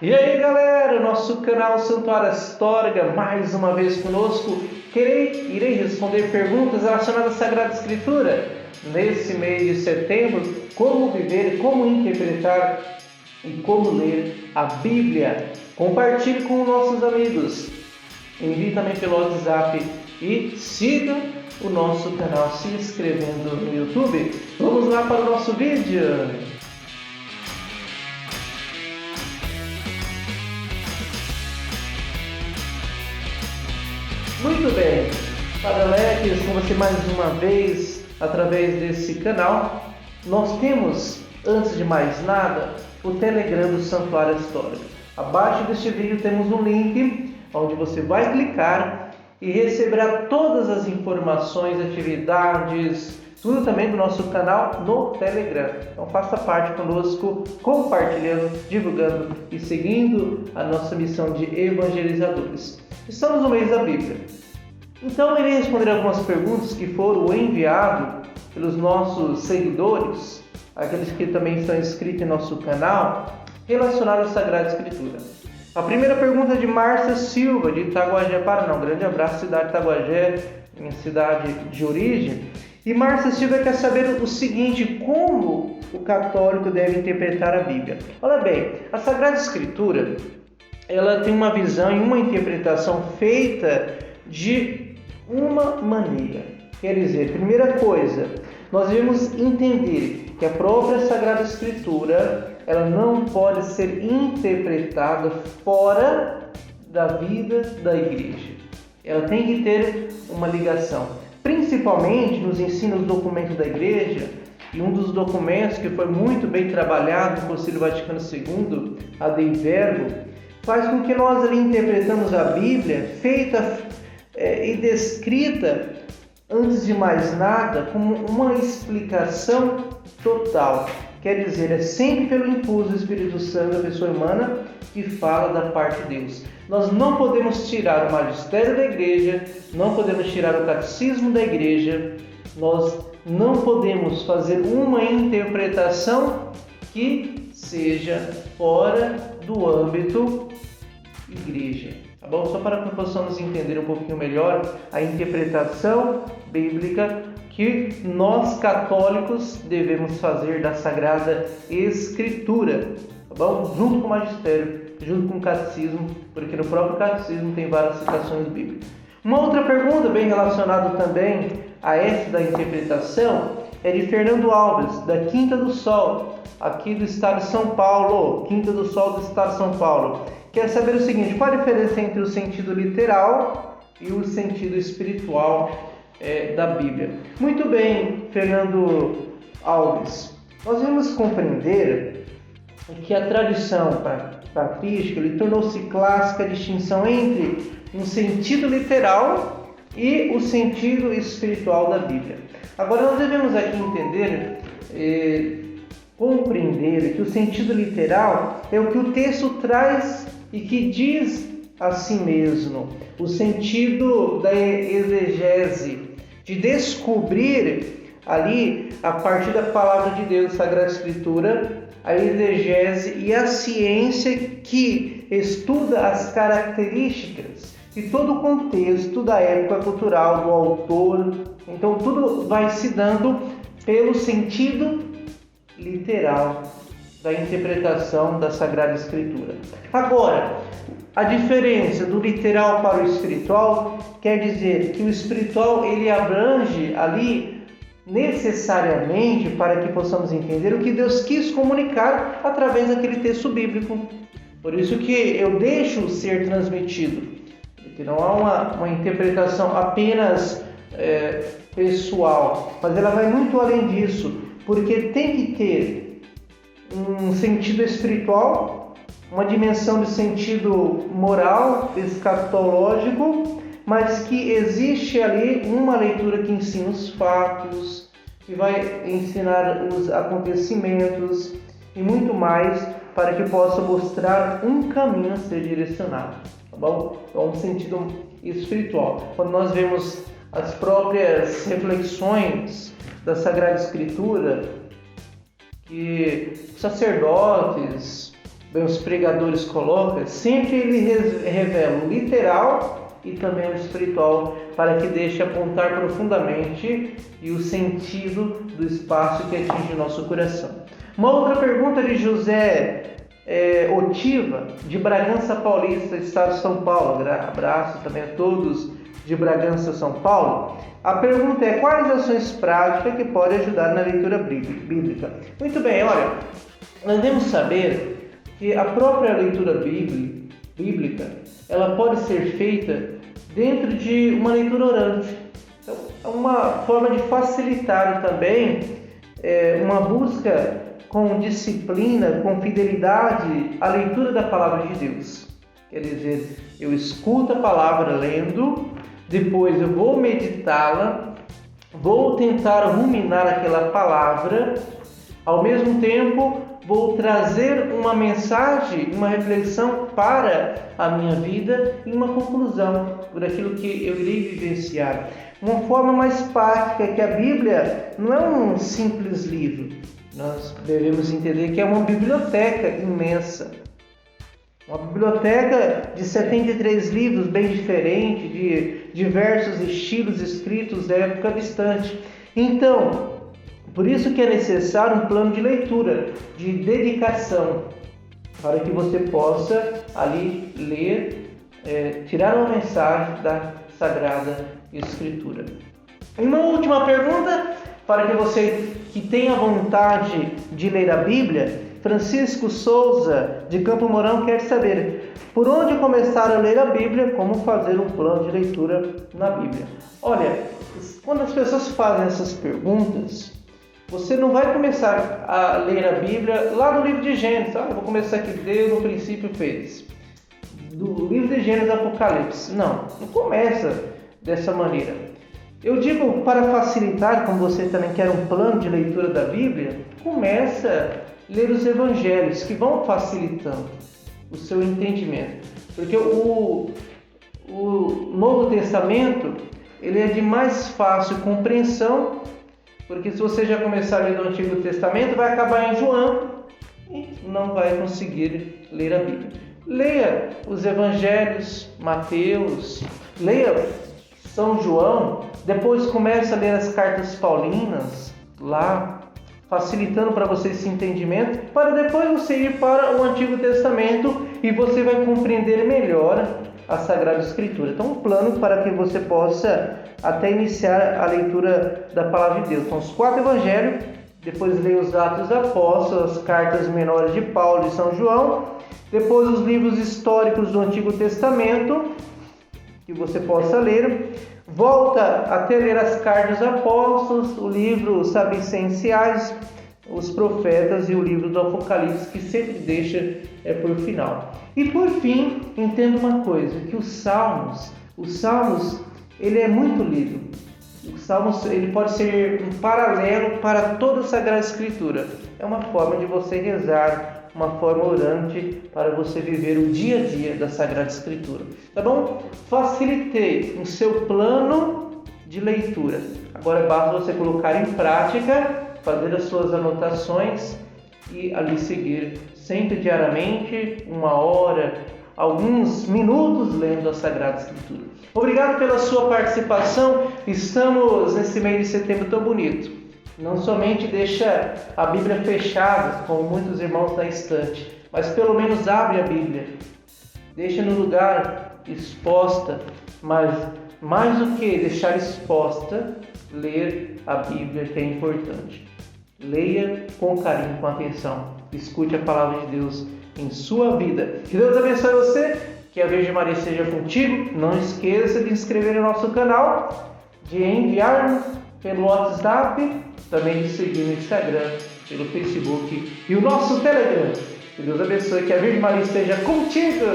E aí galera, nosso canal Santuário Astorga, mais uma vez conosco. Irei responder perguntas relacionadas à Sagrada Escritura. Nesse mês de setembro, como viver, como interpretar e como ler a Bíblia. Compartilhe com nossos amigos. Envie também pelo WhatsApp e siga o nosso canal se inscrevendo no YouTube. Vamos lá para o nosso vídeo. Muito bem, Padaleques, com você mais uma vez, através desse canal. Nós temos, antes de mais nada, o Telegram do Santuário Astorga. Abaixo deste vídeo temos um link, onde você vai clicar e receberá todas as informações, atividades, tudo também do nosso canal no Telegram. Então faça parte conosco, compartilhando, divulgando e seguindo a nossa missão de evangelizadores. Estamos no mês da Bíblia. Então irei responder algumas perguntas que foram enviadas pelos nossos seguidores, aqueles que também estão inscritos em nosso canal, relacionadas à Sagrada Escritura. A primeira pergunta é de Márcia Silva, de Itaguajé, Paraná. Um grande abraço, cidade de Itaguajé, minha cidade de origem. E Márcia Silva quer saber o seguinte: como o católico deve interpretar a Bíblia? Olha bem, a Sagrada Escritura, ela tem uma visão e uma interpretação feita de uma maneira. Quer dizer, primeira coisa, nós devemos entender que a própria Sagrada Escritura, ela não pode ser interpretada fora da vida da igreja. Ela tem que ter uma ligação, principalmente nos ensinos dos documentos da igreja. E um dos documentos que foi muito bem trabalhado no Concílio Vaticano II, a Dei Verbo, faz com que nós ali interpretamos a Bíblia feita e descrita, antes de mais nada, como uma explicação total. Quer dizer, é sempre pelo impulso do Espírito Santo da pessoa humana que fala da parte de Deus. Nós não podemos tirar o magistério da igreja, não podemos tirar o catecismo da igreja, nós não podemos fazer uma interpretação que seja fora do âmbito igreja. Tá bom? Só para que possamos entender um pouquinho melhor a interpretação bíblica que nós católicos devemos fazer da Sagrada Escritura, tá bom? Junto com o magistério, junto com o catecismo, porque no próprio catecismo tem várias citações bíblicas. Uma outra pergunta bem relacionada também a essa da interpretação é de Fernando Alves, da Quinta do Sol, aqui do estado de São Paulo, Quinta do Sol do estado de São Paulo. Quer saber o seguinte: qual a diferença entre o sentido literal e o sentido espiritual da Bíblia? Muito bem, Fernando Alves. Nós devemos compreender que a tradição patrística tornou-se clássica a distinção entre um sentido literal e o sentido espiritual da Bíblia. Agora nós devemos aqui entender, compreender que o sentido literal é o que o texto traz e que diz a si mesmo. O sentido da exegese, de descobrir ali, a partir da palavra de Deus, Sagrada Escritura, a exegese e a ciência que estuda as características e todo o contexto da época cultural do autor. Então tudo vai se dando pelo sentido literal da interpretação da Sagrada Escritura. Agora, a diferença do literal para o espiritual quer dizer que o espiritual ele abrange ali necessariamente, para que possamos entender o que Deus quis comunicar através daquele texto bíblico. Por isso que eu deixo ser transmitido, porque não há uma interpretação apenas pessoal, mas ela vai muito além disso, porque tem que ter um sentido espiritual, uma dimensão de sentido moral, escatológico, mas que existe ali uma leitura que ensina os fatos, que vai ensinar os acontecimentos e muito mais, para que possa mostrar um caminho a ser direcionado, tá bom? Então, um sentido espiritual. Quando nós vemos as próprias reflexões da Sagrada Escritura, que sacerdotes os pregadores colocam, sempre ele revela o literal e também o espiritual, para que deixe apontar profundamente e o sentido do espaço que atinge o nosso coração. Uma outra pergunta de José Otiva, de Bragança Paulista, estado de São Paulo. Abraço também a todos de Bragança, São Paulo. A pergunta é: quais ações práticas que podem ajudar na leitura bíblica? Muito bem, olha, nós devemos saber que a própria leitura bíblica, ela pode ser feita dentro de uma leitura orante. Então, é uma forma de facilitar também uma busca com disciplina, com fidelidade, a leitura da palavra de Deus. Quer dizer, eu escuto a palavra lendo, depois eu vou meditá-la, vou tentar ruminar aquela palavra, ao mesmo tempo vou trazer uma mensagem, uma reflexão para a minha vida e uma conclusão por aquilo que eu irei vivenciar. Uma forma mais prática, que a Bíblia não é um simples livro. Nós devemos entender que é uma biblioteca imensa. Uma biblioteca de 73 livros bem diferentes, de diversos estilos escritos da época distante. Então, por isso que é necessário um plano de leitura, de dedicação, para que você possa ali ler, tirar uma mensagem da Sagrada Escritura. Uma última pergunta, para que você que tenha vontade de ler a Bíblia. Francisco Souza, de Campo Mourão, quer saber: por onde começar a ler a Bíblia? Como fazer um plano de leitura na Bíblia? Olha, quando as pessoas fazem essas perguntas, você não vai começar a ler a Bíblia lá no livro de Gênesis. Eu vou começar aqui, Deus no princípio fez. Do livro de Gênesis Apocalipse. Não começa dessa maneira. Eu digo, para facilitar, como você também quer um plano de leitura da Bíblia, começa a ler os evangelhos, que vão facilitando o seu entendimento. Porque o Novo Testamento, ele é de mais fácil compreensão, porque se você já começar a ler do Antigo Testamento, vai acabar enjoando e não vai conseguir ler a Bíblia. Leia os evangelhos, Mateus, leia São João, depois comece a ler as cartas paulinas, lá, facilitando para você esse entendimento, para depois você ir para o Antigo Testamento e você vai compreender melhor a Sagrada Escritura. Então, um plano para que você possa até iniciar a leitura da Palavra de Deus. Então, os 4 evangelhos, depois leia os Atos dos Apóstolos, as cartas menores de Paulo e São João, depois os livros históricos do Antigo Testamento, que você possa ler. Volta até ler as cartas dos apóstolos, o livro Sapicenciais, os profetas e o livro do Apocalipse, que sempre deixa por final. E por fim, entenda uma coisa, que os Salmos, ele é muito lido. Os Salmos, ele pode ser um paralelo para toda a Sagrada Escritura. É uma forma de você rezar, uma forma orante para você viver o dia a dia da Sagrada Escritura. Tá bom? Facilitei o seu plano de leitura. Agora basta você colocar em prática, fazer as suas anotações e ali seguir sempre diariamente, 1 hora, alguns minutos lendo a Sagrada Escritura. Obrigado pela sua participação. Estamos nesse mês de setembro tão bonito. Não somente deixa a Bíblia fechada, como muitos irmãos na estante, mas pelo menos abre a Bíblia. Deixa no lugar exposta, mas mais do que deixar exposta, ler a Bíblia, que é importante. Leia com carinho, com atenção. Escute a palavra de Deus em sua vida. Que Deus abençoe você, que a Virgem Maria esteja contigo. Não esqueça de inscrever no nosso canal, de enviar pelo WhatsApp, também de seguir no Instagram, pelo Facebook e o nosso Telegram. Que Deus abençoe, que a Virgem Maria esteja contigo.